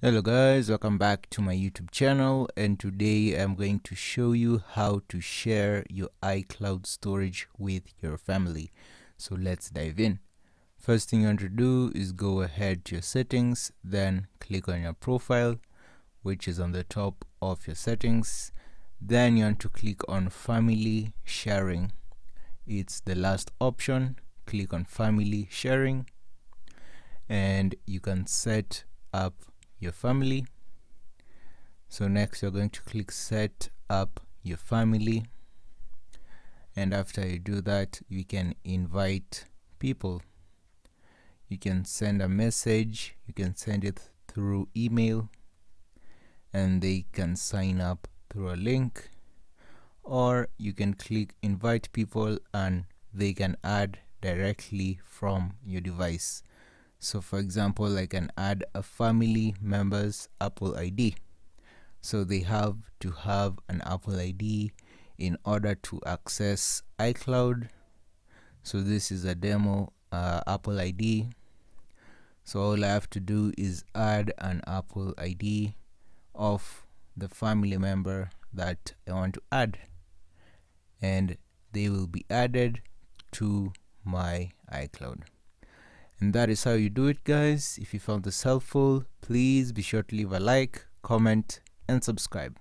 Hello guys, welcome back to my YouTube channel, and today I'm going to show you how to share your iCloud storage with your family. So let's dive in. First thing you want to do is go ahead to your settings, then click on your profile, which is on the top of your settings. Then you want to click on family sharing. It's the last option. Click on family sharing and you can set up your family. So next you're going to click set up your family, and after you do that you can invite people. You can send a message, you can send it through email and they can sign up through a link, or you can click invite people and they can add directly from your device. So for example, I can add a family member's Apple ID. So they have to have an Apple ID in order to access iCloud. So this is a demo Apple ID. So all I have to do is add an Apple ID of the family member that I want to add, and they will be added to my iCloud. And that is how you do it, guys. If you found this helpful, please be sure to leave a like, comment, and subscribe.